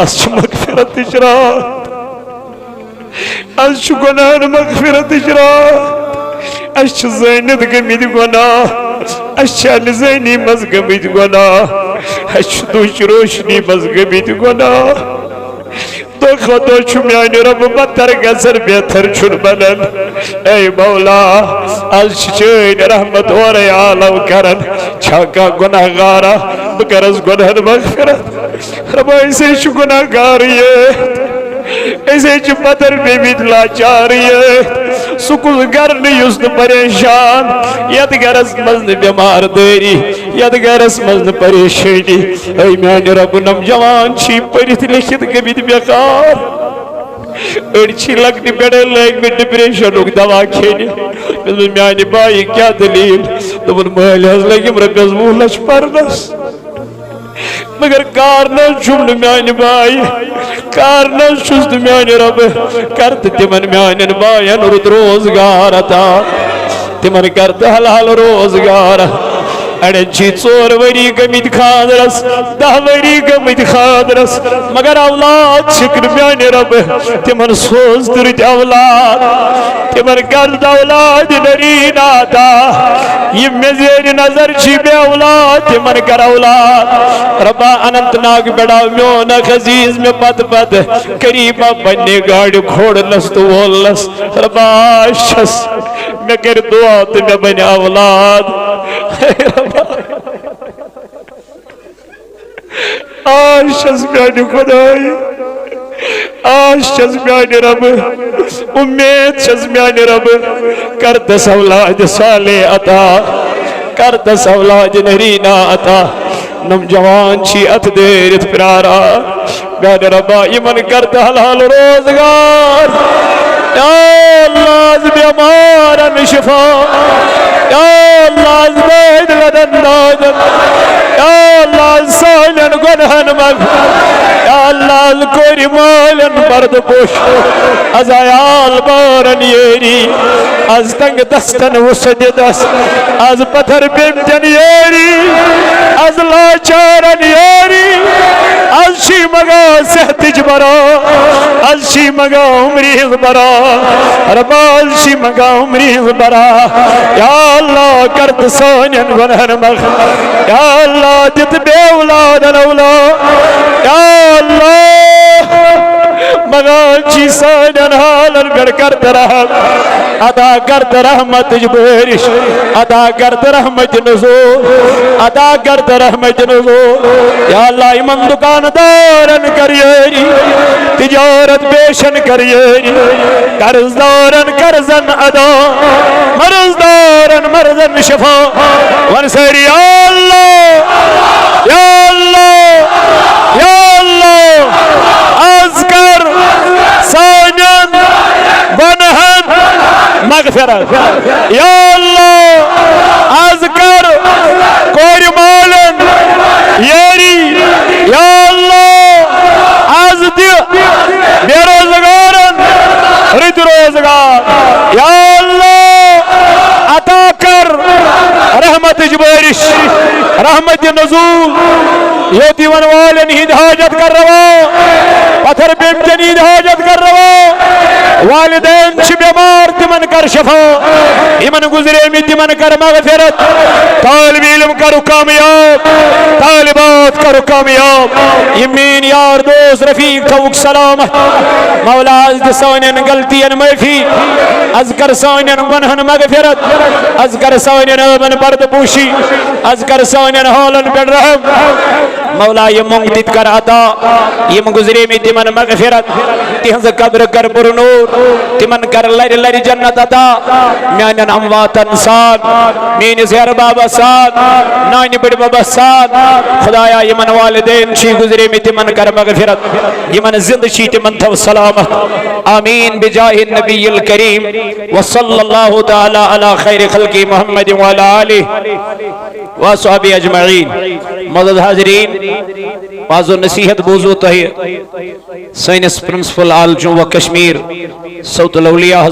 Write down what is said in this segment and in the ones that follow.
اس مغفرت اجرا اس گناہ مغفرت اجرا اس زینت گمید گناہ اس زینی مز گمید گناہ اس دوش روشنی مز گمید گناہ دو چھو میانی رب بطر گزر بیتر چھن بنن اے مولا از چین رحمت وری عالم کرن چھاکا گناہ گارا بکرز گناہ مغفرت رب ایسے چھو گناہ گاریت ایسے چھو بطر بیمید لاچاریت سکل گرن یسن پریشان ید گرس مزن بیمار دیری ید گرس مزن پریشانی اے میانی رب نم جوان چھی پریت لکھت کبید بیقار اڑچی لگنی بیڑے لائن میں ڈپریشن ہوگ دوا کھینی میانی بائی کیا دلیل دبن محل حض لگیم رکز مولش پرنس مگر کارنس جمل میانی بائی کارنس شست میانی رب کرت تمن میانی باین رد روزگار عطا تمن کرت حلال روزگار اڑے چی چور وری گمید خاندرس 10 وری گمید خاندرس مگر اولاد شکر میانی رب تمن سوز درد اولاد تمن کرد اولاد نرین آتا یہ مزیر نظر چی بے اولاد تمن کر اولاد ربا انت ناگ بڑا میون خزیز میں پت پت قریبا بننے گاڑ کھوڑ لس تو وولس ربا شس میں کر دعا تمہیں بن اولاد آج شز میانی خدای آج شز میانی رب امید شز میانی رب کرد سولاد صالح عطا کرد سولاد نرینا عطا نم جوان چی ات دیرت پرارا میانی ربا ایمن کرد حلال روزگار یا اللہ از بیمارن شفا یا اللہ از بید غدن ناجن یا اللہ از سائلن گنہن مغ یا اللہ از کوری مالن برد پوش از آیال بارن یری از تنگ دستن وسد دست از پتھر بیمجن یری از لاچارن یری از شی مگا سہتج برا از شی مگا عمریز برا ربا از شی مگا عمریز برا یا اللہ کرد سانین گنہن مغ یا اللہ جت بے اولاد الاولاد یا اللہ مگا چی سانین حالن گر کرد رحم ادا کرد رحمت جبریش ادا کرد رحمت نزول ادا کرد رحمت نزول یا اللہ ایمن دکاندارن کریری تجارت بیشن کریری قرضدارن قرضن ادا مرضدارن مرضن شفا ونسر یا اللہ یا اللہ یا اللہ اذکر سانین ونہن مغفرت یا اللہ اذکر کوری مالن یری یا اللہ از دیو بے روزگارن رد روزگار یا اللہ عطا کر رحمت جبریش رحمت نزول یتیمن والن ہید حاجت کر روا پتھر بیمجن ہید حاجت کر روا والدین چھ بیمار تمن کر شفا ایمن گزرے میں تمن کر مغفرت طالب علم کرو کامیاب طالبات کرو کامیاب یمین یار دوست رفیق توک سلامت مولا از دسانین غلطین معافی از کر سانین گنہن مغفرت از کر سانین امن برد پوشی از کر سانین حالن پر رحم مولا یہ منگتت کر عطا یہ گزرے میں تمن مغفرت تہنز قبر کر پر نور تمن کر لر لر جنت عطا میانن امواتن ساتھ مین زیر بابا ساتھ نانی بڑ بابا ساتھ خدایا یمن والدین چی گزرے میں تمن کر مغفرت یمن زند چی تمن تھو سلامت آمین بجاہ النبی الکریم وصلی اللہ تعالی علی خیر خلق محمد وعلی آلہ وصحبہ اجمعین مدد حاضرین بعض و نصیحت بوزو تہی سائنس پرنسپل آل جو و کشمیر صوت الاولیاء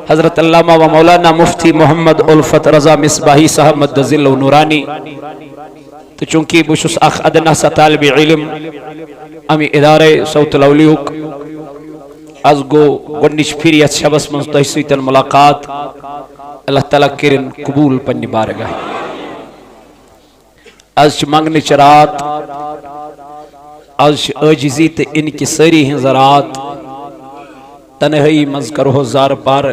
حضرت علامہ و مولانا مفتی محمد الفت رضا مصباحی صاحب مدذل و نورانی تو چونکہ بشس اخ ادنا سا طالب علم امی ادارے صوت الاولیوک از گو گنڈش پھر یت شبس من تہ سیتن ملاقات اللہ تعالیٰ کرن قبول پنی بارگاہ از منگن چرات از عاجزی تے ان کی سری ہن زرات تنہائی مز کرو زار پار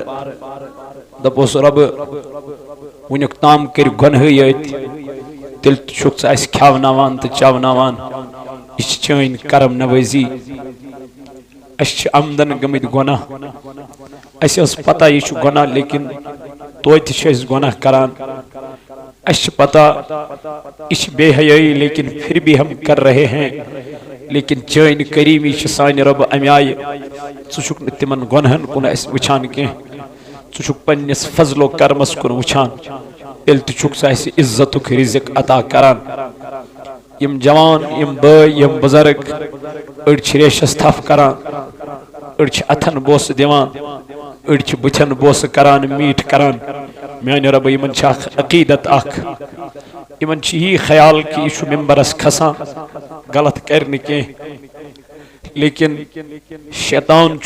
دپوس رب ونیک تام کر گنہیت تیل چھکس اس کھاوناوان تو چاوناوان اس چین کرم نوازی اس عمدن گمت گناہ اس اس پتہ یہ گناہ لیکن تویت اس گناہ کران اس پتہ اس بے حیائی لیکن پھر بھی ہم کر رہے ہیں لیکن چین کریمی سان رب امی آئی ژٕ تمن گنہن کن اس وچھان کی ژٕ پنس فضل و کرمس کن وچھان تیل تک اس عزت رزق عطا کران یم جوان یم بھائی یم بزرگ اڑ ریشس تھپ کران اڑ اتھن بوس دیوان اڑ بتھن بوس کران میٹھ کران میان رب یمن عقیدت اخ یمن یہ خیال کہ یہ ممبرس کھسان غلط کرنے کی لیکن شیطان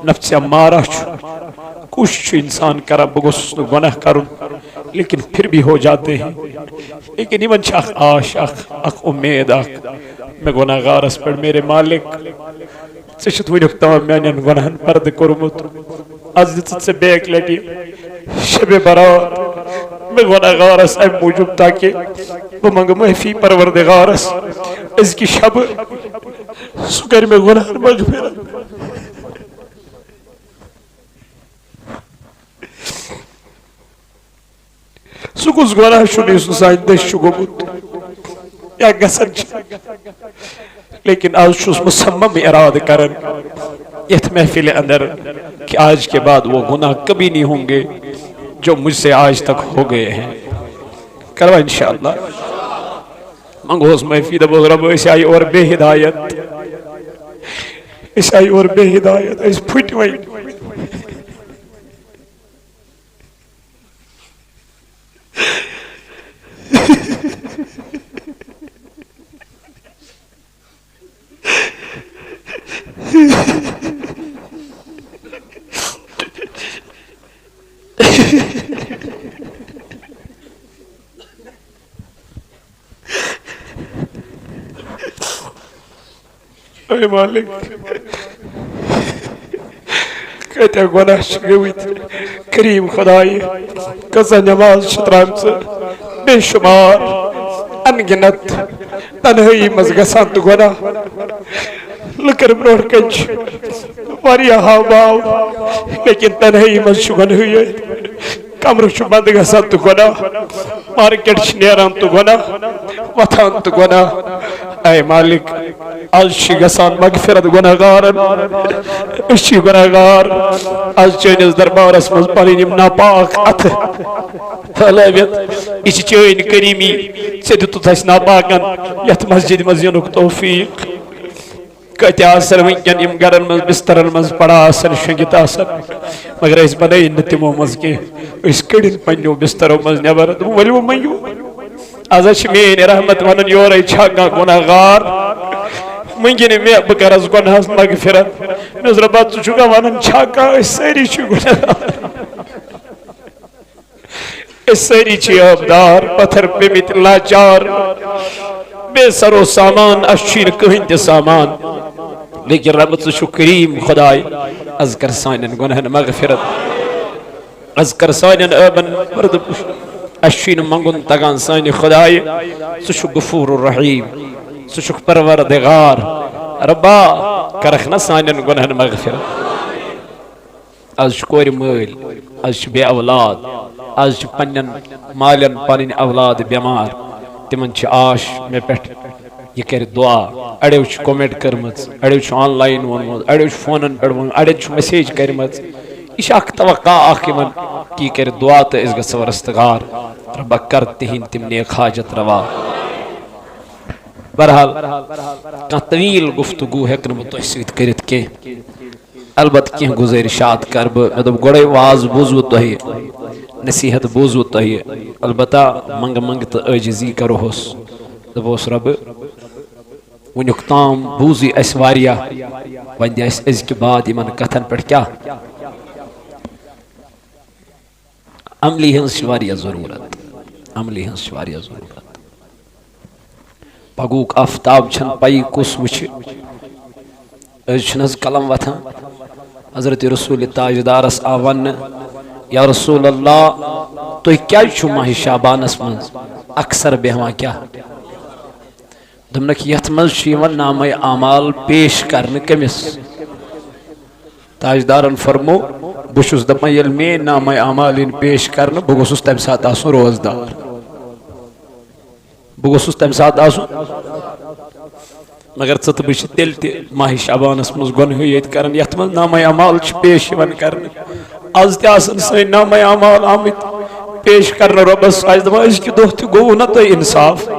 نفس امارہ کوشش انسان کرا بگوس گناہ کرن لیکن پھر بھی ہو جاتے ہیں لیکن یمن آش اخ امید اخ میں گناہ غارس پر میرے مالک ژےٚ ونیُک تام میانین گناہن پردٕ کوٚرمُت از دِژٕتھ ژےٚ بیٚیہِ لٹہِ شب برات میں گناہ غارس ام موجود تاکہ بہ منگ معافی پروردگارس اس کی شب سہ کر میں گناہ مغفرت سہ کس گناہ چھُنہٕ سہ سانہِ دٔسۍ چھُ گوٚمُت یا گژھان لیکن آج چھُس مصمم ارادہ کرن یتھ محفل اندر کہ آج کے بعد وہ گناہ کبھی نہیں ہوں گے جو مجھ سے آج تک ہو گئے ہیں کروا انشاءاللہ منگوس محفی دبوس رب اس آئی اور بے ہدایت اس آئی اور بے ہدایت اس پھٹ وئی اے مالک کہتے گناہ گوت کریم خدائی کسا نماز شترام سے بے شمار انگنت تنہائی مز گسان تو گناہ لکر بروڑ کنچ واریا ہاو باو لیکن تنہائی مز شگن ہوئی کمر چھ بند گسان تو گناہ مارکیٹ چھ نیران تو گناہ وطان تو گناہ اے مالک آج چھ گسان مغفرت گناہگارن اس چھ گناہگار آج چینس دربارس مز پنن یم ناپاک اتھ پھلٲوِتھ اس چین کریمی ژےٚ دِتُتھ اسہِ ناپاکن یتھ مسجد مز ینُک توفیق کتہ آسن ونکین یم گرن مز بسترن مز پڑا آسن شنگت آسن مگر اس بنائی نہ تمو مز کی اس کڑن پنو بسترو مز نبر ولو میو از مین رحمت ونن یور چھاگا گناہگار منگن میں بکرس گناہ مغفرت مز ربا ژٕ ونن چھاگا اس ساری چھ گناہگار اس ساری چھ آبدار پتھر پیمت لاچار بے سر و سامان اشیر کہیں تے سامان لیکن رب ژٕ کریم خدای از کر سانن گناہن مغفرت از کر سانن ابن پرد اشین منگن تگان سانی خدای ژٕ غفور الرحیم ژٕ پروردگار ربا کرخ نہ سانن گناہن مغفرت از کور مل از بے اولاد از پنن مالن پنن اولاد بیمار تمن آش میں پٹھ یہ کر دعا اڑو کومنٹ کرمت اڑو آن لائن وونمت اڑو فونن پہ وون اڑو میسیج کرمت یہ اخ توقع اخ یمن کی کر دعا تو اس گژھو رستگار رب کر تہند تم نیک حاجت روا بہرحال کان طویل گفتگو ہیکن بہ تہ سۭتۍ کٔرِتھ کینٛہہ البتہ کینٛہہ گزٲرِشات کر بہ مےٚ دوٚپ گۄڈے واز بوٗزوٕ تۄہہِ نصیحت بوٗزوٕ تۄہہِ البتہ منٛگہٕ منٛگہٕ تہٕ عٲجزی کروہس دپوس رب ونیک تام بوزی اس واریا ون دے اس ازکہ بعد یمن کتھن پر کیا عملی ہنس واریا ضرورت عملی ہنس واریا ضرورت پگوک آفتاب چھن پائی کس وچھ چھنز قلم وتھان حضرت رسول تاجدارس آون یا رسول اللہ تو کیا چھو ماہ شعبانس من اکثر بہواں کیا دمنک یتمز شیون نام اعمال پیش کرنے کمس تاجدارن فرمو بشس دپا یل میں نام اعمال ان پیش کرنے بگوسس تم سات آسو روزدار بگوسس تم سات آسو مگر ژت بچ تیل تہ ماہ شعبانس مز گنہیت کرن یت مز نام اعمال پیش یوان کرنے آز تہ آسن سن نام اعمال آمت پیش کرنے ربس آز دپان اس کی دہ تہ گو نا تہ انصاف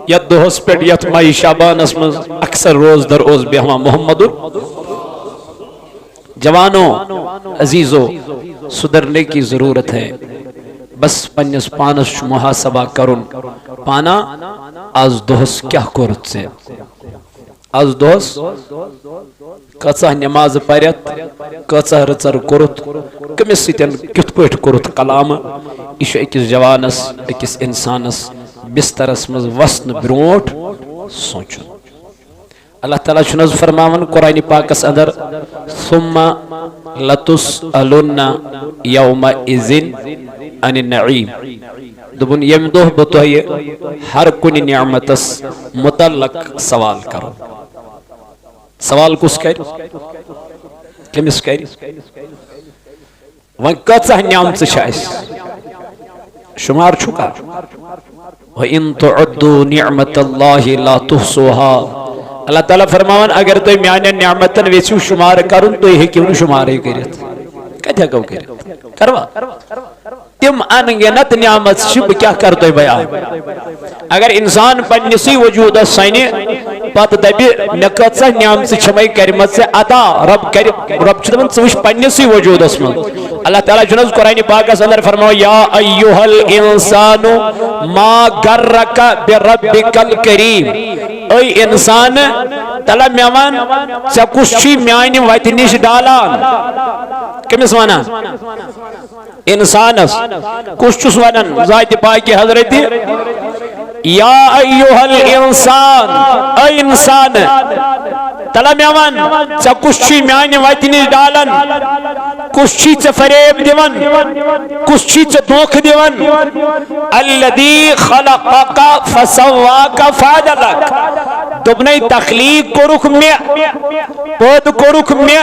یت دہس پہ یت ماہ شعبانس مز اکثر روز در روز بہواں محمد جوانوں عزیزو سدھرنے کی ضرورت ہے بس پنس پانس محاسبہ کرن پانا آز دہس کیا کورت سے آز دہس کچھ نماز پریت کچھ رچر کورت کمس سیتن کت پٹ کورت کلام یہ اکس جوانس اکس انسانس بسترس مز وسن بروٹ سوچ اللہ تعالیٰ چھنز فرماون قرآن پاکس اندر ثم لتسألن یومئذ عن النعیم دبن یم دہ بتوئی ہر کن نعمتس متعلق سوال کرو سوال کس کر کمس کر ون کچھ نعمت چھس شمار چھکا وَإِن تُعُدُّوا نِعْمَةَ اللَّهِ لَا تُحْصُوهَا اللہ تعالیٰ فرماون اگر تو میانے نعمتن ویسیو شمار کرن تو یہ کیوں شمارے کرت کہتے ہیں کرت کروا تم انگنت نعمت شب کیا کرتے بیان اگر انسان پنیسی وجود سائنے پت دبی نکتسا نعمت چھمائی کرمت سے عطا رب چھتمن سوش پنیسی وجود اسمن اللہ تعالیٰ جنز قرآن پاک اندر فرماؤ یا ایوہ الانسان ما گرک بربک الکریم اے انسان تلا میوان چا کشی میانی ویتنیش ڈالان کمیس وانا انسانس کشچس ونن ذات پاکی حضرت یا ایوہ الانسان اے انسان تلا میوان چا کشی میانی ویتنیش ڈالن کشی چا فریب دیون کشی چا دوکھ دیون الذی خلقک فسواک فعدلک دبنی تخلیق کو رکھ میں پود کو رکھ میں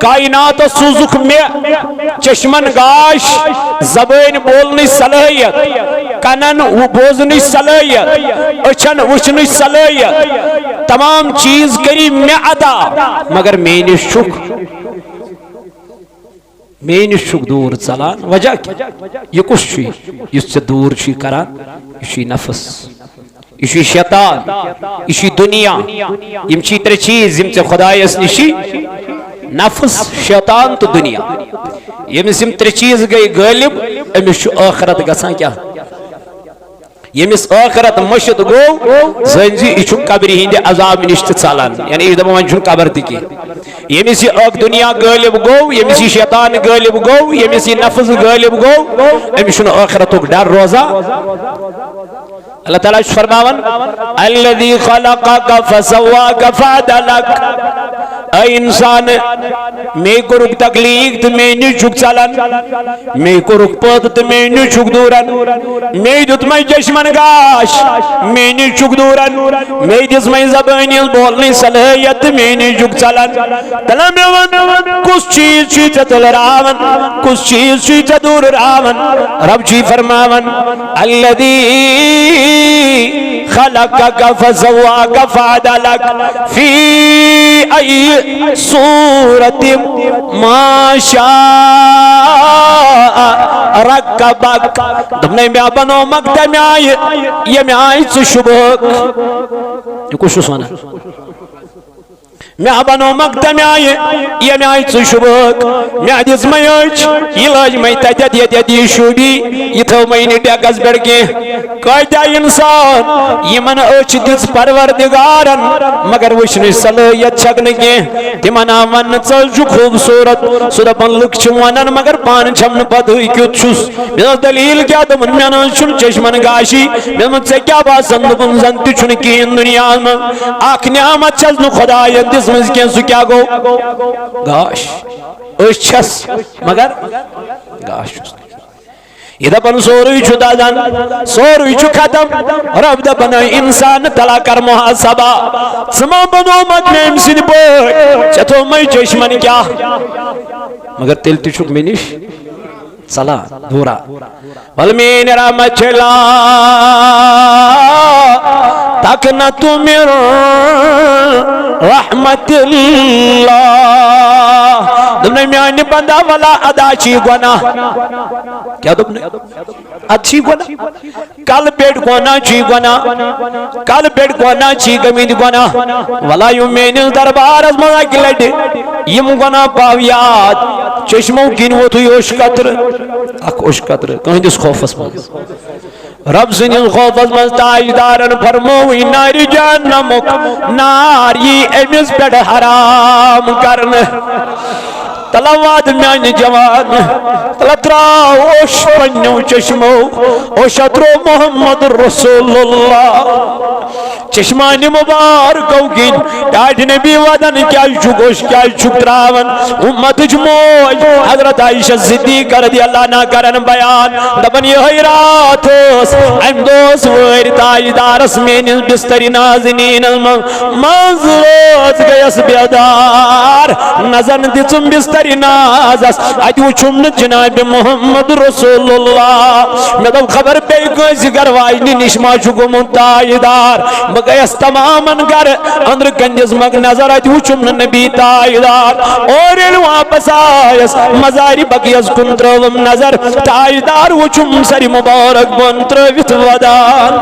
کائنات سوزک میں چشمن گاش زبین بولنی صلاحیت کنن بوزنی صلاحیت اچھن وچنی صلاحیت تمام چیز کری میں عطا مگر میں شک دور چلان وجہ کیا یہ کچھ چی اس سے دور چی کران اسی نفس اسی شیطان اسی دنیا یم چی تر چیز یم چی خدای اس نشی نفس شیطان تو دنیا یم سم تر چیز گئی غالب امیش آخرت گسان کیا یمس آخرت مشد گو زنزی ایچو قبری ہندے عذاب نشت چالان یعنی ایش دبا منچون قبر تکی یمسی آگ دنیا غالب گو یمسی شیطان غالب گو یمسی نفس غالب گو امیشون آخرتو ڈر روزہ اللہ تعالیٰ فرماون الذی خلقک فسواک فعدلک اے انسان میں کو رک تکلیق تو میں نہیں چھک چلن میں کو رک پت تو میں نہیں چھک دورن میں دت میں چشمن گاش میں نہیں چھک دورن میں دس میں زبانی بولنے صلاحیت میں نہیں چھک چلن تلم یون کس چیز چیز تل راون کس چیز چیز دور راون رب چی فرماون الذی خلقک فسواک فعدلک فی ای صورت ما شاء رکبک دبنے میں بنو مقدم آئی یہ میں آئی سے شبک یہ کچھ سوانا مےٚ بنو مقدم آیہِ ییٚمہِ آیہِ ژٕ شوٗبکھ مےٚ دِژ مےٚ أچھ یہِ لٲج مےٚ تتٮ۪تھ ییٚتٮ۪تھ یہِ شوٗبی یہِ تھٲو مےٚ نہٕ ڈٮ۪کس پٮ۪ٹھ کینٛہہ کۭتیاہ اِنسان یِمن أچھ دِژ پروردگارن مگر وٕچھنٕچ صلٲحیت چھکھ نہٕ کینٛہہ تِمن آو وننہٕ ژٕ حظ چھُکھ خوٗبصوٗرت سُہ دپان لُکھ چھِ ونان مگر پانہٕ چھم نہٕ پتہٕ کیُتھ چھُس مےٚ دوٚپ دٔلیٖل کیٛاہ دوٚپُن مےٚ نہٕ حظ چھُنہٕ چشمن گاشی مےٚ دوٚپمُت ژےٚ کیٛاہ باسان دوٚپُن زن تہِ چھُنہٕ کِہیٖنۍ دُنیاہس منٛز اکھ نعمت چھس نہٕ خۄداین دِژمٕژ کینٛہہ سُہ کیٛاہ گوٚو گاش أچھ چھس مگر گاش چھُس یہ دپان سورُے چھُ دزان سورُے چھُ ختم رب دپان انسان تلا کر محاسبہ ژٕ ما بنومت مےٚ أمۍ سٕنٛدۍ پٲٹھۍ ژےٚ تھوٚومَے چشمن کیٛاہ مگر تیٚلہِ تہِ چھُکھ مےٚ نِش ژلان دوٗرا ول میٛٲنۍ رحمت چھِ تقنط من رحمت اللہ دوٚپنَے میٛانہِ بندا ولا ادا چھی گۄناہ کیٛاہ دوٚپنَے اد چھی گۄناہ کل پیٚٹھ گۄناہ چھی گۄناہ کل پیٚٹھ گۄناہ چھی گٔمٕتۍ گۄناہ ولا یِم میٛٲنِس دربارس منٛز اکہِ لٹہِ یِم گۄناہ پاو یاد چشمو کِنۍ ووتھُے اوٚش قطرٕ اکھ اوٚش قطرٕ تُہنٛدِس خوفس منٛز رب سٕنٛدِس خوفس منٛز تاجدارن فرمووٕے نارِ جہنمُک نار یی أمِس پٮ۪ٹھ حرام کرنہٕ تلا واد میٛانہِ جوان تلا تراو اوٚش پنٛنیو چشمو اوٚشا ترٛوو محمد رسول اللہ چشمانہِ مبارکو کِنۍ ڈاڈِ نبی ودان کیٛازِ چھُکھ اوٚش کیٛازِ چھُکھ تراوان اُمتٕچ موج حضرت عائشہ صدیقہ رضی اللہ عنہا کرن بیان دپان یِہوٚے راتھ ٲس امہِ دۄہ ٲس وٲرۍ تاجدارس میٛٲنِس بسترِ نازنیٖنس منٛز رٲژ گٔیس بیدار نظر دِژٕم بسترِ نازس اتہِ وٕچھُم نہٕ جناب محمد رسول اللہ مےٚ دوٚپ خبر بیٚیہِ کٲنٛسہِ گرٕ واجنہِ نِش ما چھُ گوٚمُت تاجدار بہٕ گٔیس تمامن گرٕ أنٛدرٕ کَنہِ دِژمکھ نظر اتہِ وٕچھُم نہٕ نبی تاجدار اور ییٚلہِ واپس آیس مزارِ بقیس کُن ترٲوٕم نظر تاجدار وٕچھُم سرِ مُبارک بۄن ترٲوِتھ ودان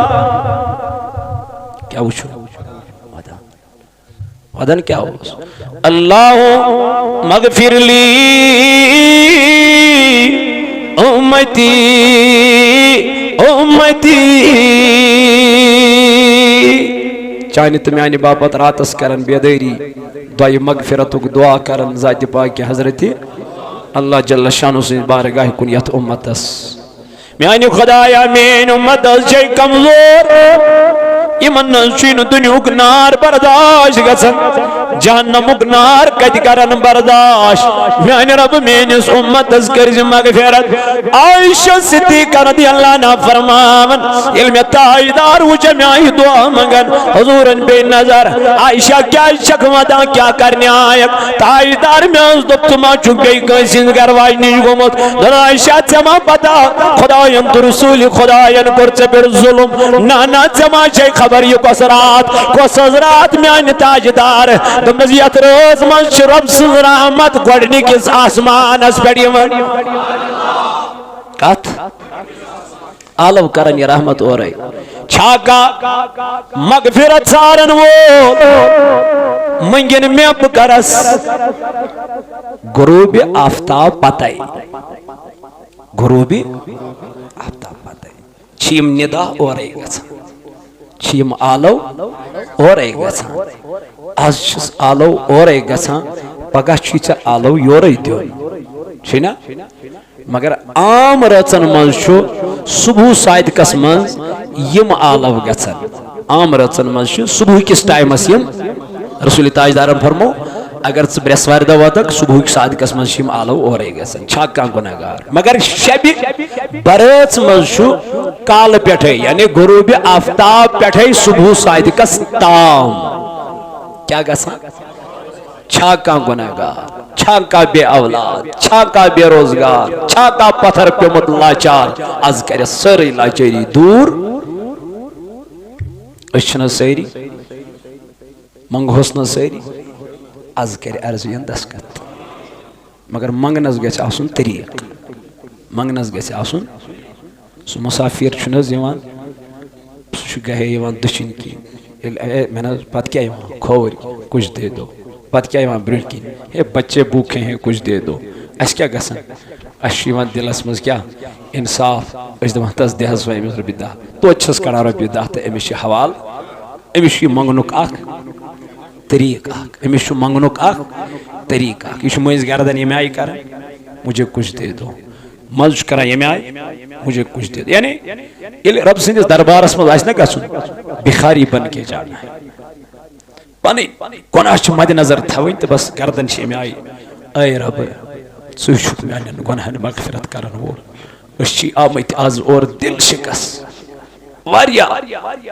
کیٛاہ وٕچھُم ودان کیٛاہ اوس اللہ مغفر لی امتی امتی چانہِ تہٕ میانہِ باپت راتس کرن بیدٲری دۄیہِ مغفرتُک دعا کرن ذاتِ پاکہِ حضرتِ اللہ جل شانہ سٕنٛدِ بارگاہہِ کُن یتھ اُمتس میانہِ خۄدایا میٲنۍ اُمت حظ چھے کمزور یمن حظ چھُے نہٕ دُنیہُک نار برداشت گژھان جہنمُک نار کتہِ کرن برداشت میانہِ رب میٲنِس اُمتس کٔرزِ مغفرت عائشہ صدیقہ رضی اللہ عنہا فرماون ییٚلہِ مےٚ تاجدار وٕچھ مےٚ آیہِ دعا منگن حضوٗرن پیٚیہِ نظر عائشہ کیٛازِ چھکھ ودان کیٛاہ کرنہِ آیکھ تاجدار مےٚ حظ دوٚپ ژٕ ما چھُکھ بیٚیہِ کٲنٛسہِ ہٕنٛدِ گرٕ واجہِ نِش گوٚمُت دوٚپ عائشہ ژےٚ ما پتہ خۄداین تہٕ رسوٗلِ خۄداین کوٚر ژےٚ پٮ۪ٹھ ظُلم نہ ژےٚ ما چھے خبر یہِ کۄس رات کۄس حظ رات میانہِ تاجدار دوٚپنس یتھ رٲژ منٛز چھِ رۄب سٕنٛز رحمت گۄڈنِکِس آسمانس پٮ۪ٹھ یِوان کتھ آلو کرن یہِ رحمت اورے چھا کانٛہہ مغفرت ژھارن وول منگِن مےٚ بہٕ کرس غروٗبِ آفتاب پتے غروٗبِ آفتاب پتے چھِ یِم نِدا اورے گژھان چھِ یِم آلو اورے گژھان آز چھُس آلو اورے گژھان پگاہ چھُے ژےٚ آلو یورے دیُن چھُنا مگر عام رٲژن منٛز چھُ صبح صادقس منٛز یِم آلو گژھان عام رٲژن منٛز چھُ صبحکِس ٹایمس یِم رسول تاجدارن فرمو اگر ژٕ برٛٮ۪سوارِ دۄہ واتکھ صبحٕکۍ صادقس منٛز چھِ یِم آلو اورے گژھان چھا کانٛہہ گُناہ گار مگر شبِ برٲژ منٛز چھُ کالہٕ پٮ۪ٹھے یعنی غروٗبِ آفتاب پٮ۪ٹھے صبح صادقس تام کیٛاہ گژھان چھا کانٛہہ گُناہ گار چھا کانٛہہ بے اولاد چھا کانٛہہ بے روزگار چھا کانٛہہ پتھر پیوٚمُت لاچار آز کرٮ۪س سٲرٕے لاچٲری دوٗر أسۍ چھِنہٕ سٲری منگہوس نہٕ سٲری آز کرِ عرض دستخط مگر منگنس گژھِ آسُن طریٖق منگنس گژھِ آسُن سُہ مُسافِر چھُنہٕ حظ یِوان سُہ چھُ گاہے یِوان دٔچھِنۍ کِنۍ ییٚلہِ مےٚ نہ حظ پتہٕ کیٛاہ یِوان کھووٕرۍ کچھ دے دو پتہ کیا یوان برونٛٹھ کِنۍ ہے بچے بھوکے ہیں کچھ دے دو اس کیا گژھان اس چھُ یوان دلس منٛز کیا انصاف أسۍ دپان تس دِ حظ وۄنۍ أمِس رۄپیہِ دہ توتہِ چھِس کڑان رۄپیہِ دہ تہٕ أمِس چھِ حوالہٕ أمِس چھُ یہِ منٛگنُک اکھ طریٖقہٕ اکھ أمِس چھُ منٛگنُک اکھ طریٖقہٕ اکھ یہِ چھُ مٔنٛزۍ گردن ییٚمہِ آیہِ کران مجھے کچھ دے دو مزٕ چھُ کران ییٚمہِ آیہِ مجھے کچھ دے دو یعنی ییٚلہِ رۄب سٕنٛدِس دربارس منٛز آسہِ نا گژھُن بِخاری بن کے جانا ہے پنٕنۍ گۄناہ چھِ مدِ نظر تھاوٕنۍ تہٕ بس گردن چھِ ییٚمہِ آیہِ اے رب ژٕ چھُکھ میانٮ۪ن گۄناہن مغفرت کرن وول أسۍ چھِ آمٕتۍ آز اور دل شکست واریاہ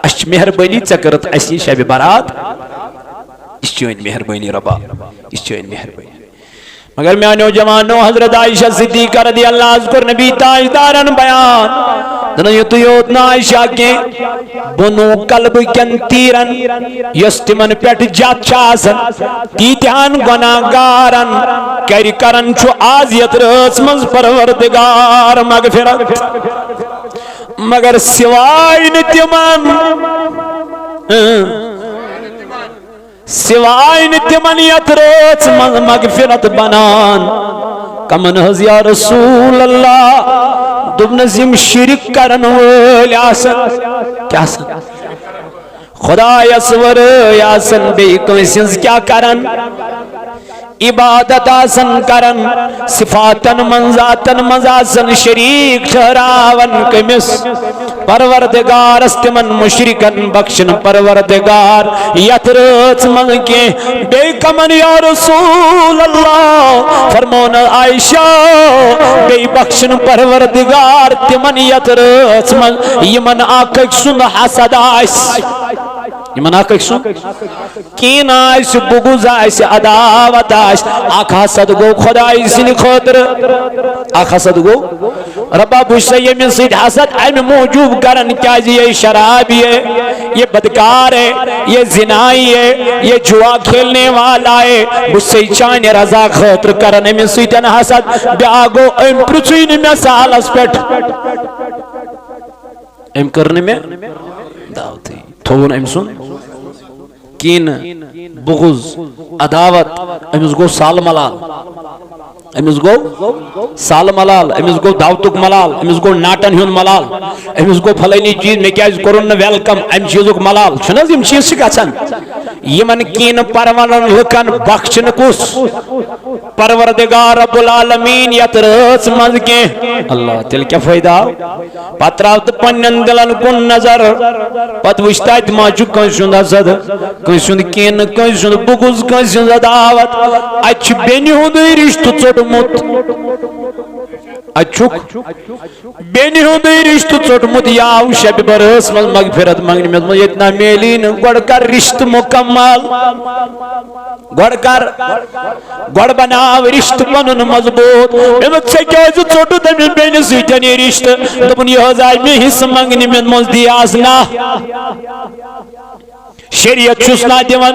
اَسہِ چھِ مہربٲنی ژےٚ کٔرٕتھ اَسہِ یہِ شبِ برات یہِ چھِ چٲنۍ مہربٲنی رۄبا یہِ چھِ چٲنۍ مہربٲنی مگر میانیو جوانو حضرت عائشہ صدیقہ رضی اللہ عنہا کوٚر نبی تاجدارن بیان دنو یُتُے یوت نہٕ عائشہ کینٛہہ بنو قلب کٮ۪ن تیٖرن یۄس تِمن پٮ۪ٹھ جتھ چھِ آسان تیٖتہن گۄناہ گارن کَرِ کرن چھُ آز یتھ رٲژ منٛز پروردگار مغفرت مگر سوائے نہٕ تِمن سوائے نہٕ تِمن یتھ رٲژ منٛز مغفرت بنان کمن حظ یا رسول اللہ دوٚپنس یِم شرک کرن وٲلۍ آسن کیٛاہ آسن خۄدایس ورٲے آسن بیٚیہِ کٲنٛسہِ ہٕنٛز کیٛاہ کرن عبادت آسن کرن صفاتن منزاتن منز آسن شریک ٹھہراون کمس پروردگارس تمن مشرکن بخشن پروردگار یتھ رٲژ منٛز کینٛہہ بیٚیہِ کمن یا رسول اللہ فرمون عائشہ بیٚیہِ بخشن پروردگار تمن یتھ رٲژ منٛز یمن اکھ أکۍ سُنٛد حسد آسہِ یمن اکھ أکۍ سُنٛد کیٖن آسہِ بغض آسہِ عداوت آسہِ اکھ حسد گوٚو خۄداے سٕنٛدِ خٲطرٕ اکھ حسد گوٚو ربا بہٕ چھُسے ییٚمِس سۭتۍ حسد امہِ موٗجوٗب کران کیازِ یہ شرابی ہے یہ بدکار ہے یہ زنائی ہے یہ جوا کھیلنے والا ہے بہٕ چھُسے چانہِ رضا خٲطرٕ کران أمِس سۭتۍ حسد بیاکھ گوٚو أمۍ پرٛژھُے نہٕ مےٚ سالس پٮ۪ٹھ أمۍ کٔر نہٕ مےٚ دعوتٕے تھوٚوُن أمۍ سُنٛد کینہٕ بغض عداوت أمِس گوٚو سال ملال أمِس گوٚو سال ملال أمِس گوٚو دعوتُک ملال أمِس گوٚو ناٹن ہُنٛد ملال أمِس گوٚو فلٲنی چیٖز مےٚ کیازِ کوٚرُن نہٕ ویلکم امہِ چیٖزُک ملال چھُنہٕ حظ یِم چیٖز چھِ گژھان یِمن کینہٕ پرونن لُکن بخشنہٕ کُس پروردگار رب العالمیٖن یتھ رٲژ منٛز کینٛہہ اللہ تیٚلہِ کیٛاہ فٲیدٕ آو پتہٕ تراو تہٕ پننٮ۪ن دلن کُن نظر پتہٕ وٕچھ تتہِ ما چھُ کٲنٛسہِ ہُنٛد حسد کٲنٛسہِ ہُنٛد کینہٕ کٲنٛسہِ ہُنٛد بغض کٲنٛسہِ ہٕنٛز عداوت اتہِ چھُ بیٚنہِ ہُنٛدُے رشتہٕ ژوٚٹمُت اتہِ چھُکھ بیٚنہِ ہُنٛدُے رشتہٕ ژوٚٹمُت یہِ آو شبِ برٲژ منٛز مغفرت منٛگنہِ مےٚ دوٚپمس ییٚتہِ نا میلی نہٕ گۄڈٕ کر رشتہٕ مکمل گۄڈٕ کر گۄڈٕ بناو رشتہٕ پنُن مضبوٗط مےٚ دوٚپ ژےٚ کیازِ ژوٚٹُتھ أمِس بیٚنہِ سۭتۍ یہِ رشتہٕ دوٚپُن یہِ حظ آے مےٚ حصہٕ منٛگنہِ مےٚ دوٚپمس دِیاس نا شریعت چھُس نا دِوان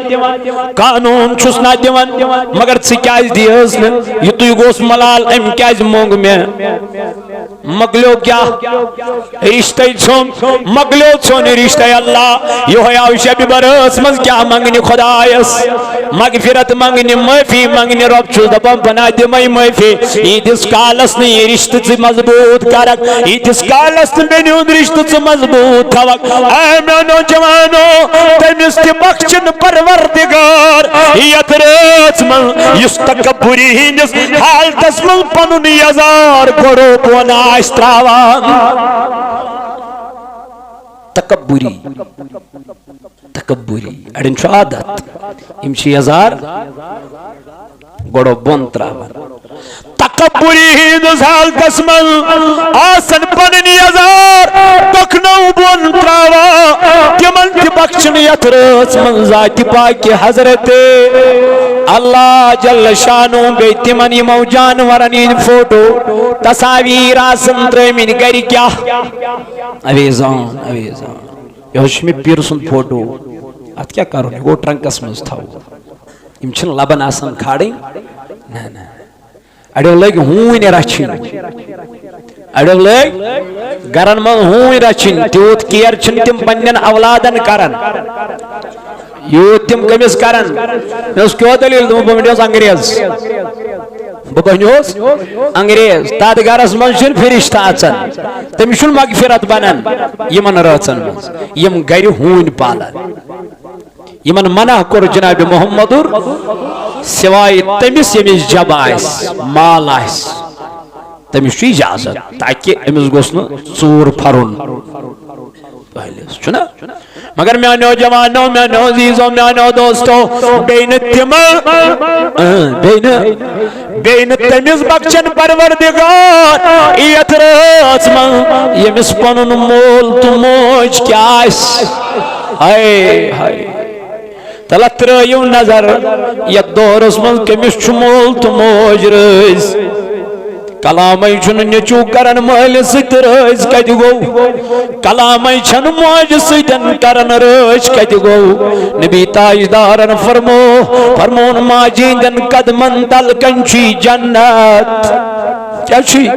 قانوٗن چھُس نا دِوان مگر ژٕ کیازِ دِیہس نہٕ یِتُے گوٚژھ ملال أمۍ کیازِ موٚنگ مےٚ مۄکلیو کیٛاہ رشتے ژھیوٚن مۄکلیو ژھیوٚن یہِ رشتے اللہ یِہوے آو شبِ برٲژ منٛز کیٛاہ منٛگنہِ خۄدایس مغفرت منٛگنہِ معٲفی منٛگنہِ رۄب چھُس دپان بہٕ نا دِمے معٲفی ییٖتِس کالس نہٕ یہِ رشتہٕ ژٕ مضبوٗط کرکھ ییٖتِس کالس نہٕ بیٚنہِ ہُنٛد رشتہٕ ژٕ مضبوٗط تھاوکھ اے میانیو جوانو تٔمِس تہِ بخشن پروردگار یتھ رٲژ منٛز یُس تکبری ہٕنٛدِس حالتس منٛز پنُن یزار گۄڈو بۄن آسہِ تراوان تکبری تکبری اڑٮ۪ن چھُ عادت یِم چھِ یزار گۄڈو بۄن تراوان تکبری ہٕنٛدِس حالتس منٛز آسن پنٕنۍ یزار بۄکھنو بۄن تراوان تِمن تہِ بخشن یتھ رٲژ منٛز ذاتِ پاکہِ حضرت اللہ جل شانو بیٚیہِ تِمن یِمو جانورن ہٕنٛدۍ فوٹو تصاویٖر آسن ترٲمٕتۍ گرِ کیٛاہ اویزان اویزان یہِ حظ چھُ مےٚ پیٖرٕ سُنٛد فوٹو اتھ کیٛاہ کرُن یہِ گوٚو ٹرنکس منٛز تھاوُن یِم چھِنہٕ لبن آسان کھالٕنۍ نہ نہ اڑیو لٲگۍ ہوٗنۍ رچھِنۍ اڑیو لٲگۍ گرن منٛز ہوٗنۍ رچھِنۍ تیوٗت کیر چھِنہٕ تِم پننٮ۪ن اولادن کران یوت تم کمس کرن اس کیو دلیل دم بنیوس انگریز بنیوس انگریز تات گرس من چھن فرشتہ اژان تم چھن مغفرت بنان یمن راتن یم گر ہون پالان یمن منع کور جناب محمد سوائے تمس یمس جب آس مال آس تمس اجازت تاکہ امس گوس ژور پھرن چھنا مگر میانو جوانو میانو عزیزو میانو دوستو بین تم بین تمس بخشن پروردگار ایت رات من یمس پنن مول تو موج کیا ہائے ہائے تلا ترایو نظر یت دورس من کمس مول تو موج رز کلام چھن نیچو کرن مال ست رز کت گو کلام چھن موج سن کرن رز کت گو نبی تاجدارن فرمون ماجیندن قدمن تل کنچی جنت کیا چھی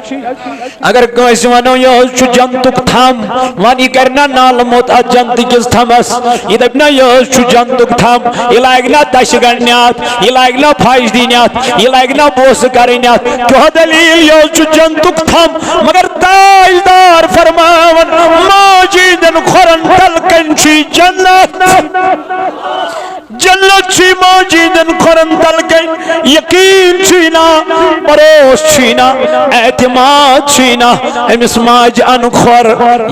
اگر کوئی ونو یہ جنتک تھم وانی کرنا نال موت جنت کس تھمس یہ دپنا یہ جنتک تھم یہ لائگنا دش گنیات یہ لائگنا فائش دینیات یہ لائگنا بوس کرنیات کیا دلیل یہ جنتک تھم مگر تاجدار فرماون ماجیدن خورن تل کنچی جنت جنت چھی ماجیدن خورن تل کن یقین چھینا پروس چھینا اعتماد چھینا امس ماج ان خور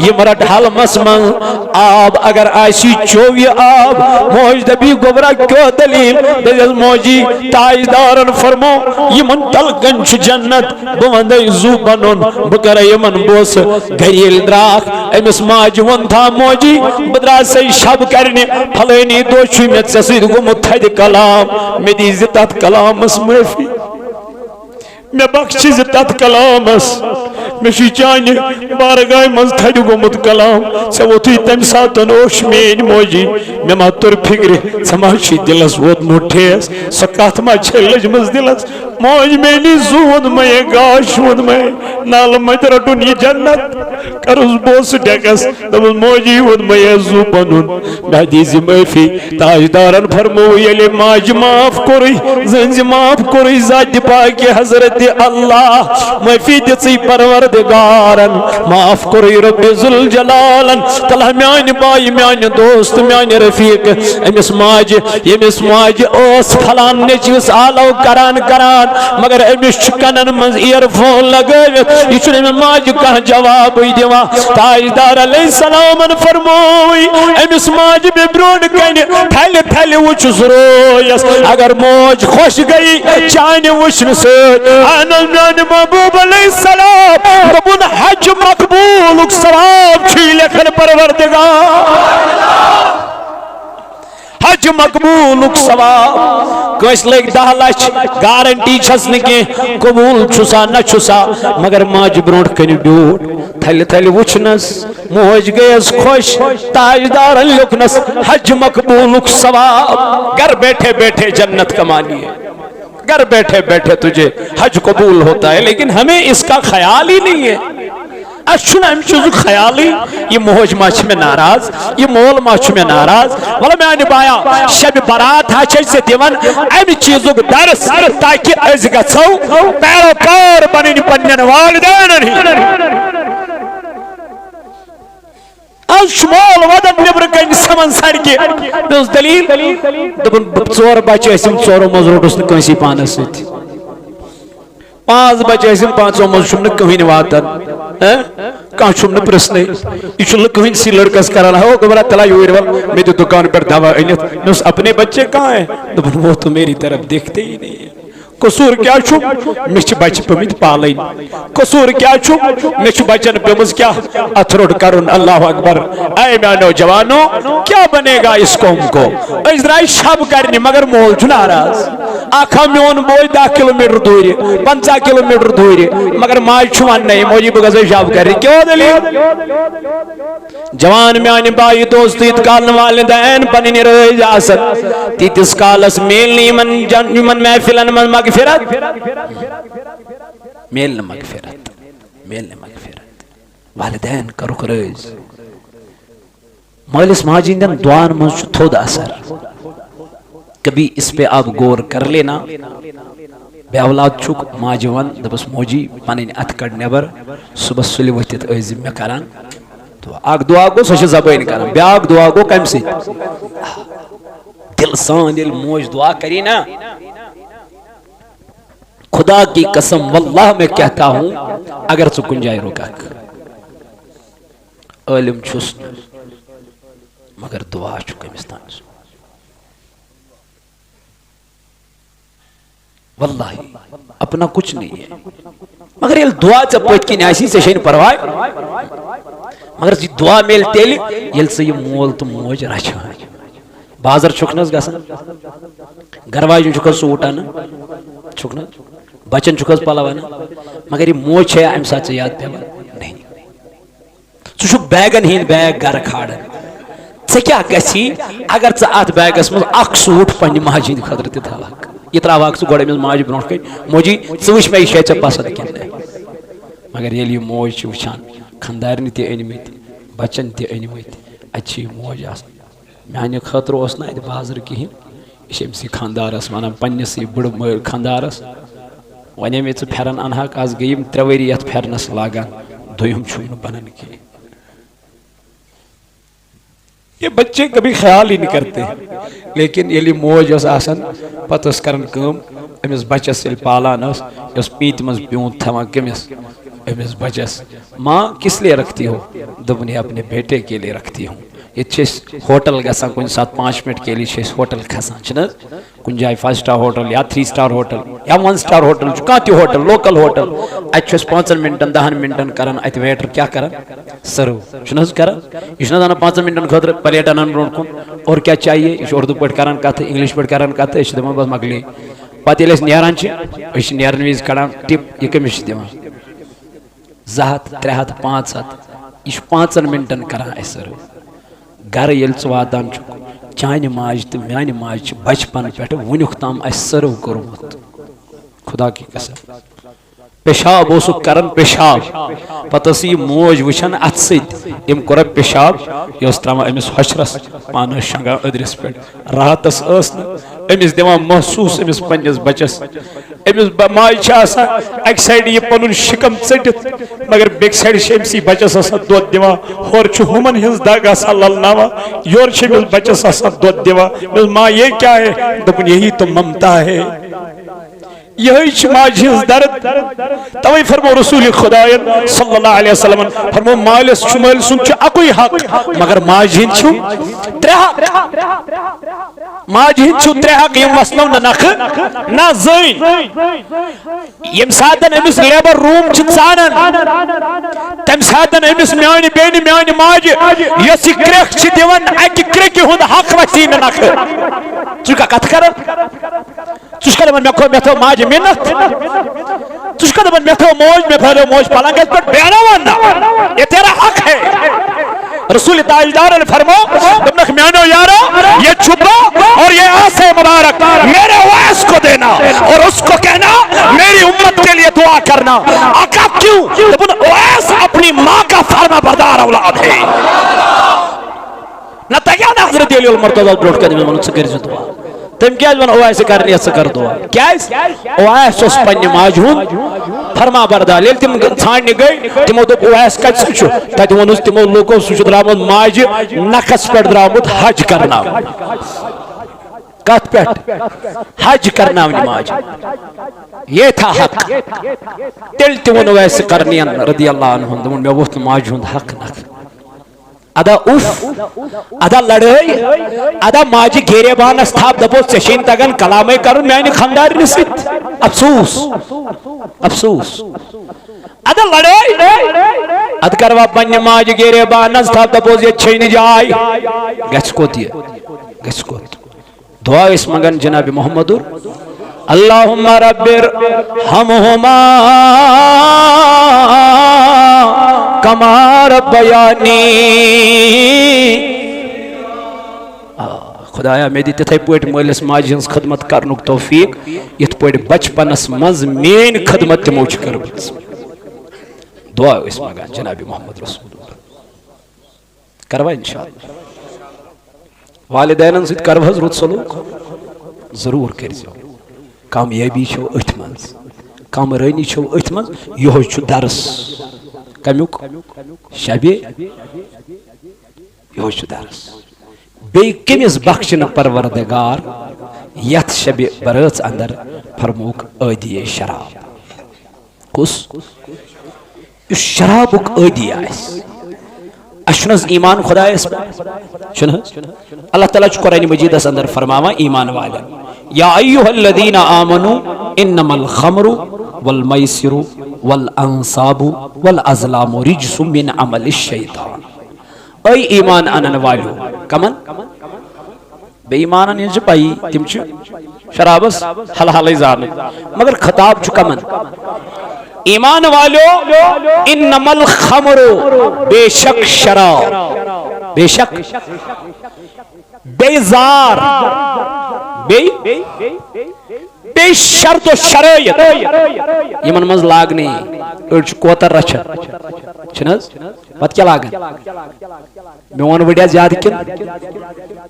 یہ مرد حلمس من آب اگر آسی چوی آب موج دبی گبرا کیوں دلیل دلیل موجی تاجدارن فرمو یہ من تل کنچ جنت بوندی زو بنون بکر یہ من بوس گریل دراخ امس ماج ون تھا موجی بدرا سے شب کرنے پھلینی دو چھوی میں سید کو متحد کلام میں دی زتت کلام اس معافی میں بخشی زتت کلام اس میں چانہ بارگاہ مز تھد گومت کلام سے وہ تھی تم ساتن اوش مین موجی میں ما تر فکر سماشی دلس ووت موٹھیس سو کت ما چھلج مز دلس موج مینی زود میں گاش ود میں نال مت رٹن یہ جنت کرس بوس ڈیکس دم موجی ود میں زو بنن میں دیز معافی تاجدارن فرمو یلی ماج معاف کوری زنج معاف کوری ذات پاک حضرت اللہ معافی دژی پروردگارن معاف کوری رب ذوالجلالن تلا میان بائی میان دوست میان رفیق امس ماج اس پھلان نچس آلو کران مگر امس کنن من ایئر فون لگوت یہ چھ ماج کا جواب دیوا تاجدار علیہ السلام فرموئی امس ماج بے برون کن تھل تھل وچ رویس اگر موج خوش گئی چان وچن سے انل میان محبوب علیہ السلام دبن حج مقبول ثواب چھی لکھن پروردگار حج مقبول ثواب کوئی لگ 10 لچھ گارنٹی چھس نکی قبول چھسا نہ چھسا مگر ماج برونٹ کنی ڈیوٹ تھل تھل وچنس موج گیس خوش تاجدار لکنس حج مقبول ثواب گھر بیٹھے بیٹھے جنت کمانی ہے گھر بیٹھے بیٹھے تجھے حج قبول ہوتا ہے لیکن ہمیں اس کا خیال ہی نہیں ہے اچھنا ہم چیزو خیالی یہ موج ماچ میں ناراض یہ مول ماچ میں ناراض والا میں آنے بایا شب برات ہاچے سے دیون ایم چیزو درس تاکہ از گھو پیروکار بنین پنین والدین از شمال ودن نبر کن سمن سڑکی دوست دلیل دبن 4 بچے اسم 4 مزروٹ اس نے کنسی پانس سیتی 5 بچے اسم 5 مزروٹ نے کہیں واتن کہاں چھوڑنے پرسنے یہ چھوڑنے کہیں سی لڑکس کرانا ہے وہ گبرا تلا یوئر وال میں تو دکان پر دعویٰ انیت میں اس اپنے بچے کہاں ہیں دبن وہ تو میری طرف دیکھتے ہی نہیں ہے قصور کیا چھو مچ بچ پمید پالین قصور کیا چھو مچ بچن پمز کیا اتھروڑ کرن اللہ اکبر اے میانو جوانو کیا بنے گا اس قوم کو ازرائی شب کرنی مگر مول چھو ناراض آکھا میون بوئی 10 کلومیٹر دوری 50 کلومیٹر دوری مگر ماج چھوان نہیں موجی بگزے شب کرنی کیوں دلیل جوان میانی بائی دوست اتکال والدین پنی رہی آسد تیتس کالس میل نیمن محفلن من مغفرت میل مغفرت والدین کرو رہی مالس ماجیندن دوان من تھود اثر کبھی اس پہ آپ غور کر لینا بے اولاد چھک ماجہ ون دپس موجی پنن ات کڑ نبر صبح سلی ورتت ٲسۍ مےٚ کران اکھ دعا گو سۄ چھِ زبٲنۍ کران بیاکھ دعا گو کمہِ سۭتۍ دل سان ییٚلہِ موج دعا کری نا خدا کی قسم واللہ میں کہتا ہوں اگر ژٕ کُنہِ جایہِ رُککھ عالم چھُس مگر دعا چھُ کٔمِس تام واللہ اپنا کچھ نہیں ہے مگر ییٚلہِ دعا ژےٚ پٔتۍ کِنۍ آسی ژےٚ چھے نہٕ پرواے مگر ژٕ دعا میلہِ تیٚلہِ ییٚلہِ ژٕ یہِ مول تہٕ موج رچھان بازر چھُکھ نہٕ حظ گژھان گھر واجٮ۪ن چھُکھ حظ سوٗٹ انان چھُکھ نہٕ بچن چھُکھ حظ پلو انان مگر یہِ موج چھے امہِ ساتہٕ ژےٚ یاد پیوان نہیں ژٕ چھُکھ بیگن ہٕنٛدۍ بیگ گرٕ کھالان ژےٚ کیٛاہ گژھی اگر ژٕ اتھ بیگس منٛز اکھ سوٗٹ پننہِ ماجہِ ہٕنٛدِ خٲطرٕ تہِ تھاوکھ یہ تراوکھ ژٕ گۄڈٕ أمِس ماجہِ برونٛٹھ کَنہِ موجی ژٕ وٕچھ مےٚ یہِ چھے ژےٚ پسنٛد کِنہٕ نہٕ مگر ییٚلہِ یہِ موج چھِ وٕچھان خانٛدارنہِ تہِ أنۍمٕتۍ بچن تہِ أنۍمٕتۍ اتہِ چھِ یہِ موج آسان میانہِ خٲطرٕ اوس نہٕ اتہِ بازر کِہیٖنۍ یہِ چھِ أمسٕے خانٛدارس ونان پننِسٕے بٕڑٕ مٲلۍ خانٛدارس ونے مےٚ ژٕ پھٮ۪رن انہاکھ آز گٔے یِم 3 ؤری یتھ پھٮ۪رنس لاگان دوٚیِم چھُم نہٕ بنان کِہیٖنۍ یہ بچے کبھی خیال ہی نہیں کرتے لیکن ییٚلہِ موج ٲس آسان پتہٕ ٲس کران کٲم أمِس بچس ییٚلہِ پالان ٲس یہِ ٲس پیٖنتہِ منٛز پیوٗنت تھاوان کٔمِس أمِس بچس ماں کس لیے رکھتی ہو دوٚپُن یہِ اپنے بیٹے کے لیے رکھتی ہوں ییٚتہِ چھِ أسۍ ہوٹل گژھان کُنہِ ساتہٕ 5 منٹ کے لیے چھِ أسۍ ہوٹل کھسان چھِنہٕ حظ کُنہِ جایہِ 5 سٹار ہوٹل یا 3 سٹار ہوٹل یا 1 سٹار ہوٹل چھُ کانٛہہ تہِ ہوٹل لوکل ہوٹل اتہِ چھُ أسۍ 5 منٹن 10 منٹن کران اتہِ ویٹر کیٛاہ کران سرو چھُنہٕ حظ کران یہِ چھُنہٕ حظ انان 5 منٹن خٲطرٕ پلیٹ انان برونٛٹھ کُن اور کیٛاہ چاہیے یہِ چھُ اردوٗ پٲٹھۍ کران کتھٕ انگلش پٲٹھۍ کران کتھٕ أسۍ چھِ دپان بس مۄکلے پتہٕ ییٚلہِ أسۍ نیران چھِ أسۍ چھِ نیرن وِزِ کڑان ٹِپ یہِ کٔمِس چھِ دِوان 200 300 500 یہِ چھُ 5 منٹن کران اسہِ سرو گرٕ ییٚلہِ ژٕ واتان چھُکھ چانہِ ماجہِ تہٕ میانہِ ماجہِ چھِ بچپن پٮ۪ٹھٕ وُنیُک تام اسہِ سرو کوٚرمُت خدا کی قسم پیشاب اوسُکھ کران پیشاب پتہٕ ٲس یہِ موج وٕچھان اتھٕ سۭتۍ أمۍ کوٚرا پیشاب یہِ ٲس تراوان أمِس ہۄچھرس پانہٕ ٲس شۄنٛگان أدرِس پٮ۪ٹھ راتس ٲس نہٕ أمِس دِوان محسوٗس أمِس پننِس بچس أمِس ماجہِ چھِ آسان اکہِ سایڈٕ یہِ پنُن شِکم ژٔٹِتھ مگر بیٚکہِ سایڈٕ چھِ أمسٕے بچس آسان دۄد دِوان ہورٕ چھُ ہُمن ہٕنٛز دگ آسان للناوان یورٕ چھِ أمِس بچس آسان دۄد دِوان دوٚپُن ماں یہ کیا ہے دوٚپُن یہی تو ممتا ہے یہی چھِ ماجہِ ہٕنٛز درد توے فرمو رسول خدا صلی اللہ علیہ وسلم فرمو مالس چھُ مٲلۍ سُنٛد چھُ اکُے حق مگر ماجہِ ہٕنٛدۍ چھُ 3 حق ماجہِ ہٕنٛدۍ چھُ 3 حق یِم وسنو نہٕ نکھٕ نہ زٔنۍ ییٚمہِ ساتہٕ أمِس لیبر روٗم چھِ ژانان تمہِ ساتہٕ أمِس میانہِ بیٚنہِ میانہِ ماجہِ یۄس یہِ کرٛٮ۪کھ چھِ دِوان اکہِ کرٛٮ۪کہِ ہُنٛد حق وسی نہٕ نکھٕ ژٕ چھُکھا کتھ کران ژٕ چھُکھا دپان مےٚ تھٲو ماجہِ مِنت ژٕ چھُکھا دپان مےٚ تھٲو موج مےٚ پھٲلیو موج پلنٛگس پٮ۪ٹھ بیاناوان نہ یہ تیرا حق ہے رسول تاجدار نے فرمو دوٚپنکھ میانیو یارو یہ چھپا اور یہ آسے مبارک میرے اویس کو دینا اور اس کو کہنا میری امت کے لیے دعا کرنا آقا کیوں دوٚپُن اویس اپنی ماں کا فرما بردار اولاد ہے نہ تگیٛاو نہٕ حضرت علی المرتضیٰ برونٛٹھ کَنہِ مےٚ ووٚنُن ژٕ کٔرۍ زِ دعا تٔمۍ کیٛازِ ووٚن اویسہِ کرنہِ ژٕ کر دعا کیٛازِ اویس اوس پننہِ ماجہِ ہُنٛد فرما بردار ییٚلہِ تِم ژھانٛڈنہِ گٔے تِمو دوٚپ اویس کتہِ سُہ چھُ تتہِ ووٚنُس تِمو لوٗکو سُہ چھُ درٛامُت ماجہِ نکھس پٮ۪ٹھ درٛامُت حج کرناونہِ کتھ پٮ۪ٹھ حج کرناونہِ ماجہِ یہ تھا حق تیٚلہِ تہِ ووٚن اویسہِ کرنِین رضی اللہ عنہُن دوٚپُن مےٚ ووٚتھ نہٕ ماجہِ ہُنٛد حق نکھٕ ادا اف ادا لڑٲے ادا ماجہِ گیرے بانس تھاپ دپوس ژےٚ چھے نہٕ تگان کلامے کرُن میانہِ خانٛدارنہِ سۭتۍ افسوٗس افسوٗس ادا لڑٲے ادٕ کروا پننہِ ماجہِ گیرے بانس تھاپ دپوس ییٚتہِ چھے نہٕ جاے گژھِ کوٚت یہِ گژھِ کوٚت دعا ٲسۍ منگان جناب محمدُر اللہم رب ارحمہما کما ربیانی خدایا مےٚ دِ تِتھے پٲٹھۍ مٲلِس ماجہِ ہٕنٛز خدمت کرنُک توفیق یِتھ پٲٹھۍ بچپنس منٛز میٲنۍ خدمت تِمو چھِ کٔرمٕژ دعا ٲسۍ منگان جناب محمد رسول اللہ کروا انشاءاللہ والدینن سۭتۍ کرو حظ رُت سلوٗک ضرور کرزو کامیابی چھو اتھ منز کامرانی چھو اتھ منز یہ چھو درس کمیک شب یہ چھو درس بی کمس بخشن پروردگار یت شب برات اندر فرموک عادی شراب کس اس شرابک عادی آئیس اشنز ایمان خدا اس پر چنہ اللہ تعالیٰ چھ قرآن مجید اس اندر فرماوا ایمان والا یا ایوہ الذین آمنوا انما الخمر والمیسر والانصاب والازلام رجس من عمل الشیطان اے ایمان انن والو کمن بے ایمانن یہ پائی تم شرابس حل حل زان مگر خطاب چھ کمن ایمان والو انما الخمر بے شک شراب بے شک بے زار بے شرط و شرائط یمن مز لاگنی اڑ کوتر رچھن چھنز پت کیا لاگن میون وڈیا زیادہ کن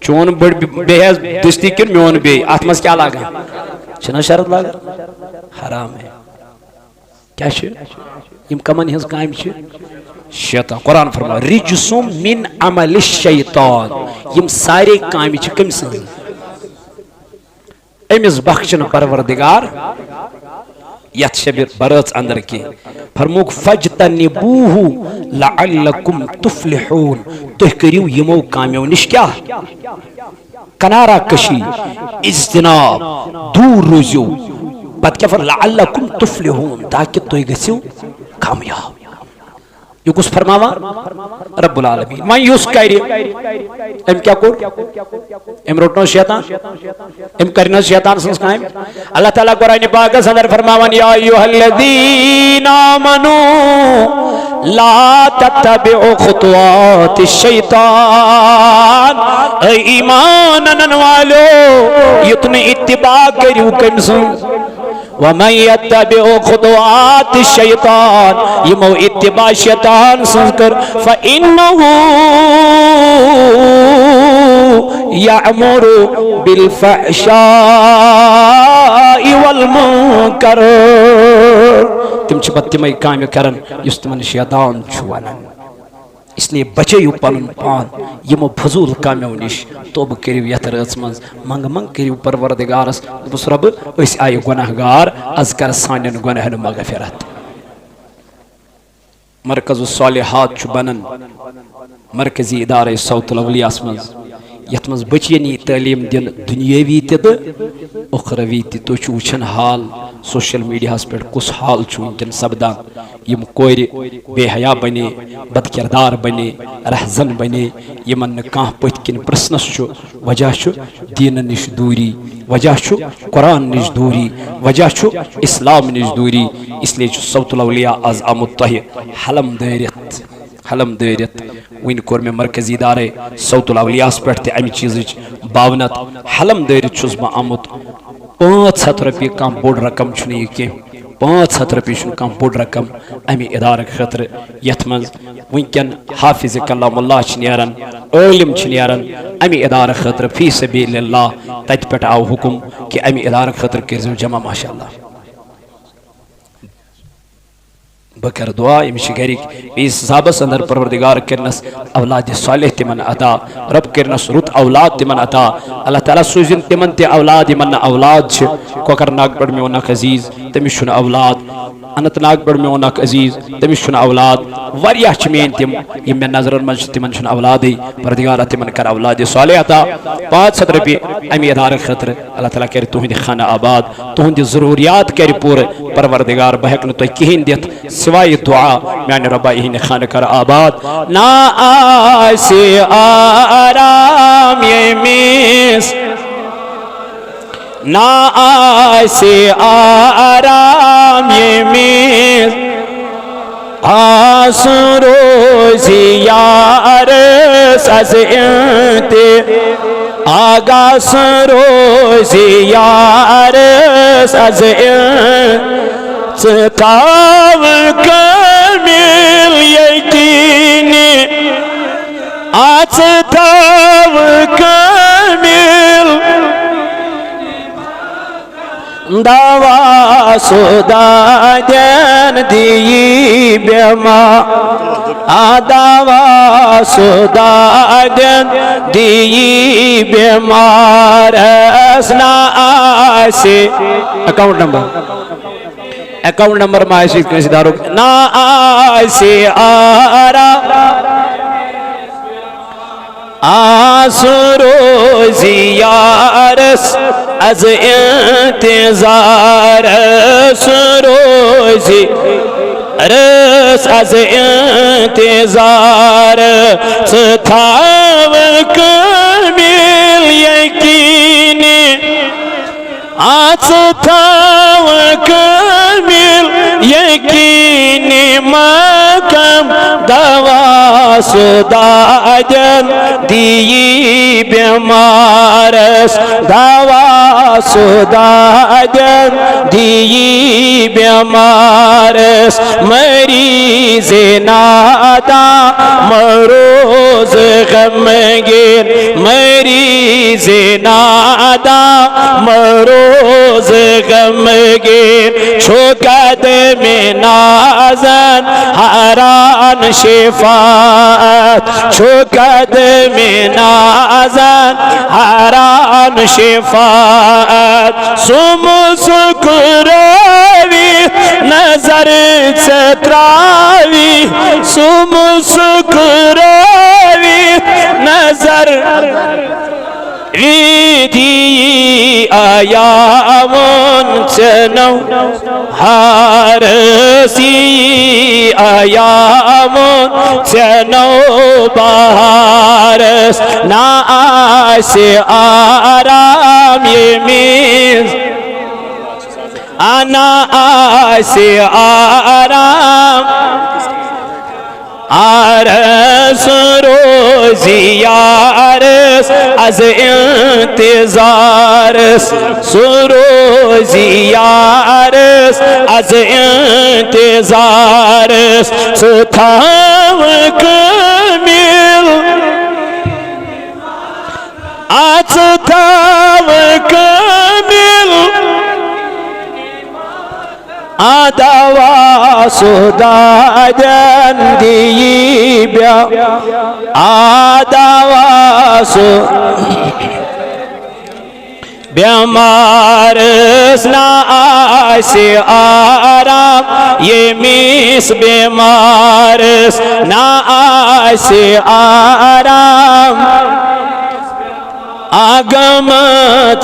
چون بڑ بے دستی کن میون بے ات مز کیا لاگن چھنز شرط لاگن حرام ہے کیا یم کمن ہز کام شیطان قرآن فرما رجسم من عمل الشیطان یم سارے کام کم سن امس بخشن پروردگار یت شب برات اندر کی فرموک فجتنبوہ لعلکم تفلحون تہ کریو یمو کامیو نش کیا کنارہ کشی اجتناب دور روزیو پت کیا فر لعلکم تفلحون تاکہ توی گسیو کامیاب یہ کس فرماوا رب العالمین میں یوس کری ام کیا کور ام روٹنو شیطان ام کرنا شیطان سنس قائم اللہ تعالیٰ قرآن پاک اندر فرماوان یا ایوہ الذین آمنوا لا تتبعوا خطوات الشیطان اے ایمان انن والو یتن اتباع کریو کم سن وَمَنْ يَتَّبِعُ خُطُوَاتِ الشَّيْطَانِ یمو اتباع شیطان سنکر فَإِنَّهُ يَعْمُرُ بِالْفَحْشَاءِ وَالْمُنْكَرِ تم چھ پت تمہیں کامی کرن یس تمن شیطان چھوانن اس لیے بچیو پنن پان یمو فضول کامیو نش توبہ کریو یت رات منز منگ منگ کریو پروردگارس بس رب اس آئی گناہگار از کر سانن گناہن مغفرت مرکز الصالحات چھ بنن مرکزی ادارہ صوت الاولیاء منز یت منز بچینی تعلیم دن دنیاوی تد اخروی تد تو چوچن حال سوشل میڈیا اس پر کس حال چونکن سبدان یم کوئر بے حیا بنے بد کردار بنے رہزن بنے یمن کان پت کن پرسنس چھو وجہ چھو دین نش دوری وجہ چھو قرآن نش دوری وجہ چھو اسلام نش دوری اس لیے چھو صوت الاولیاء از آمد تہ حلم دیرت وین کور میں مرکزی دارے صوت الاولیاء پر تے امی چیزچ باونت حلم دیرت چھس با آمد 500 رپی کام بوڑ رقم چھنی کی 500 رپی چھن کام بوڑ رقم امی ادارک خطر یت منز ونکن حافظ کلام اللہ چھنیارن علم چھنیارن امی ادارک خطر فی سبیل اللہ تج پٹ آو حکم کہ امی ادارک خطر کرزو جمع ماشاءاللہ بکر دعا امش گریک اس صحابس اندر پروردگار کرنس اولاد صالح تمن عطا رب کرنس رت اولاد تمن عطا اللہ تعالی سوزن تمن تے اولاد من اولاد چھ کوکر ناگ پڑ میں اونک عزیز تمشن اولاد انت ناگ پڑ میں اونک عزیز تمشن اولاد وریہ چمین تم یم میں نظر من تمن شن اولادی پروردگار تمن کر اولاد صالح عطا 500 رپی امی ادار خطر اللہ تعالی کر تہند خانہ آباد تہند ضروریات کر پور پروردگار بہک نہ تو کہین دیت سوائے دعا میان ربا ہین خانہ کر آباد نا آسی آرام یمیس نا آسی آرام یمیس آس روزی یارس از انتی آگاس روزی یارس از انتی سکاو کمیل یقینی آسکاو کمیل دوا سودادن دی بیمار دوا سودادن دی بیمار اسنا آسی اکاؤنٹ نمبر معاشی کنسی دارو نا آسی آرا روزی یارس از انتظار روزی رس از انتظار ستاو کمیل یقینی ستاو کمیل یقینی مکم دوا سودادن دی بیمارس دوا سودادن دی بیمارس مریض نادا مروز غمگین مریض نادا مروز غمگین چوکد میں نازن حران شفاعت چوکد میں نازن حران شفاعت سکراوی نظر ستراوی سکراوی نظر ویدی آیامون چنو حارسی آیامون چنو بہارس نا آسی آرام یمیز انا آسی آرام عرس روزی یارس از انتظارس سروزی یارس از انتظارس ستاو کمیل ستاو کمیل دوا سودادن دی بیا دوا بیمارس نا آسی آرام یہ میس بیمارس نا آسی آرام آگم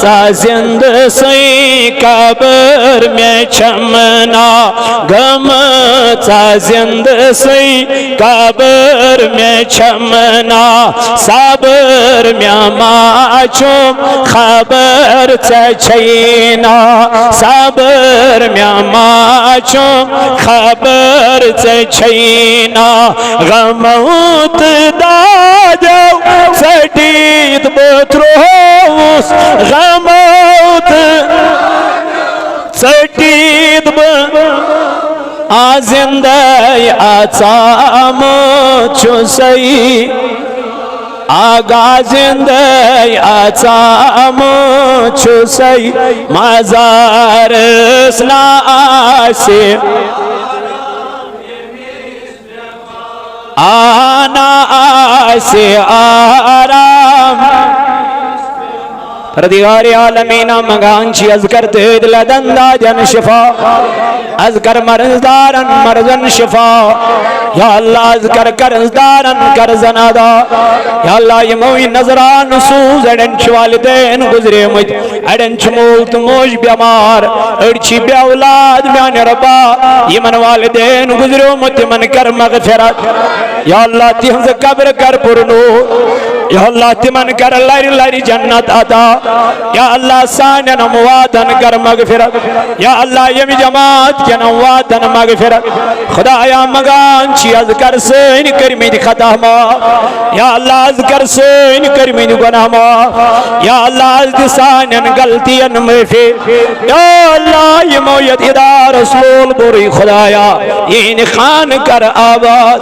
تا زند سی قبر میں چمنا گم تا زند سی قبر میں چمنا صبر میں ماچوم خبر چچینا صبر میں ماچوم خبر چچینا غموت داجو سٹید بتروس غموت سٹید آزندائی آتام چوسی آگا زندائی آتام چوسی مزارس نا آسی آنا آسی آرام پردگار عالمین مگانچی اذکر تید لدندا جن شفا اذکر مرزدارن مرزن شفا یا اللہ اذکر کرزدارن کرزنادا یا اللہ یہ موی نظران سوز اڑنچ والدین گزرے مجھ اڑنچ مولت موج بیمار اڑچی بی اولاد میان ربا یہ من والدین گزرے مجھ من کر مغفرت یا اللہ تیہم سے قبر کر پرنو یا اللہ تمن کر لاری لاری جنت عطا یا اللہ سانن موادن کر مغفرت یا اللہ یم جماعت کے نوادن مغفرت خدایا مگان چی اذکر سین کرمین خطا ما یا اللہ اذکر سین کرمین گناہ ما یا اللہ ازد سانن غلطین مفی یا اللہ یمویت ادار رسول بری خدایا این خان کر آباد